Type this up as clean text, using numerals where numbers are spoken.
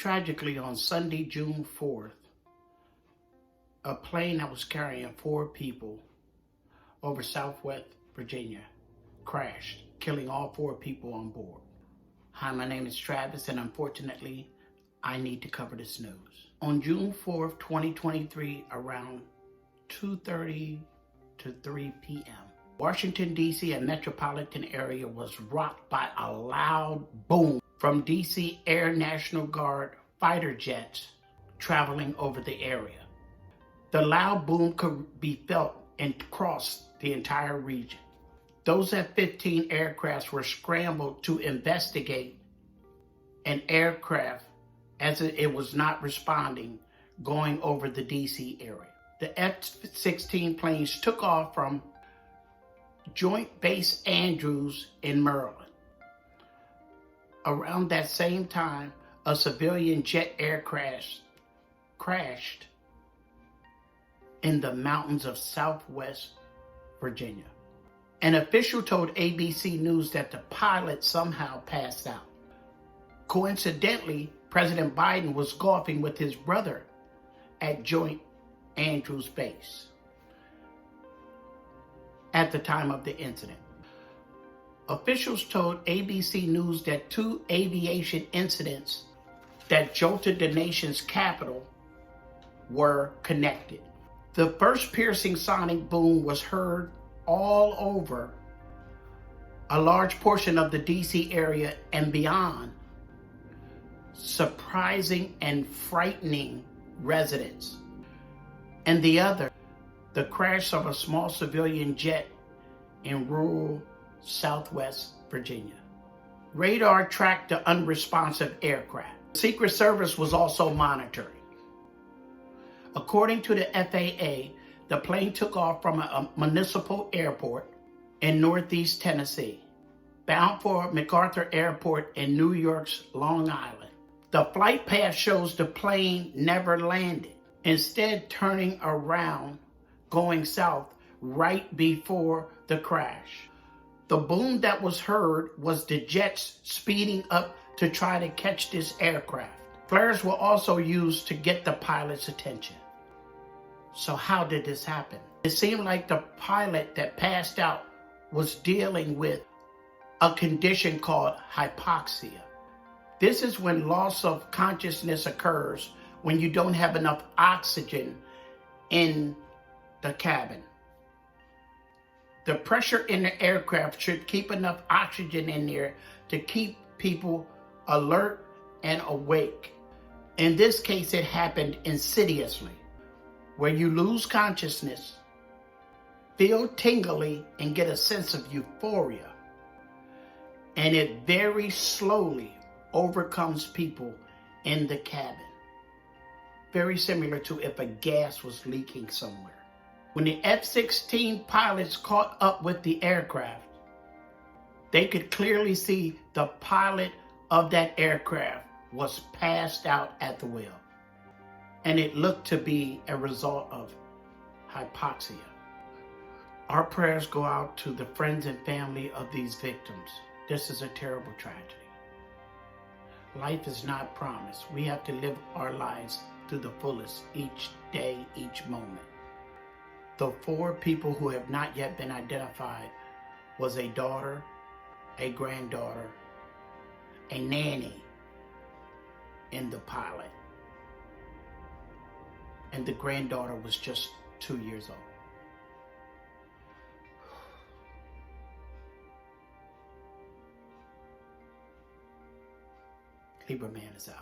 Tragically, on Sunday, June 4th, a plane that was carrying 4 people over Southwest Virginia crashed, killing all 4 people on board. Hi, my name is Travis, and unfortunately, I need to cover this news. On June 4th, 2023, around 2:30 to 3 p.m., Washington, D.C. and metropolitan area was rocked by a loud boom from D.C. Air National Guard fighter jets traveling over the area. The loud boom could be felt and crossed the entire region. Those F-15 aircrafts were scrambled to investigate an aircraft as it was not responding going over the D.C. area. The F-16 planes took off from Joint Base Andrews in Maryland. Around that same time, a civilian jet aircraft crashed in the mountains of Southwest Virginia. An official told ABC News that the pilot somehow passed out. Coincidentally, President Biden was golfing with his brother at Joint Andrews Base at the time of the incident. Officials told ABC News that 2 aviation incidents that jolted the nation's capital were connected. The first piercing sonic boom was heard all over a large portion of the DC area and beyond, surprising and frightening residents. And the other, the crash of a small civilian jet in rural Southwest Virginia. Radar tracked the unresponsive aircraft. The Secret Service was also monitoring. According to the FAA, the plane took off from a municipal airport in Northeast Tennessee, bound for MacArthur Airport in New York's Long Island. The flight path shows the plane never landed, instead turning around, going south right before the crash. The boom that was heard was the jets speeding up to try to catch this aircraft. Flares were also used to get the pilot's attention. So how did this happen? It seemed like the pilot that passed out was dealing with a condition called hypoxia. This is when loss of consciousness occurs when you don't have enough oxygen in the cabin. The pressure in the aircraft should keep enough oxygen in there to keep people alert and awake. In this case, it happened insidiously, where you lose consciousness, feel tingly, and get a sense of euphoria. And it very slowly overcomes people in the cabin. Very similar to if a gas was leaking somewhere. When the F-16 pilots caught up with the aircraft, they could clearly see the pilot of that aircraft was passed out at the wheel. And it looked to be a result of hypoxia. Our prayers go out to the friends and family of these victims. This is a terrible tragedy. Life is not promised. We have to live our lives to the fullest each day, each moment. The 4 people who have not yet been identified was a daughter, a granddaughter, a nanny, and the pilot. And the granddaughter was just 2 years old. Lieberman is out.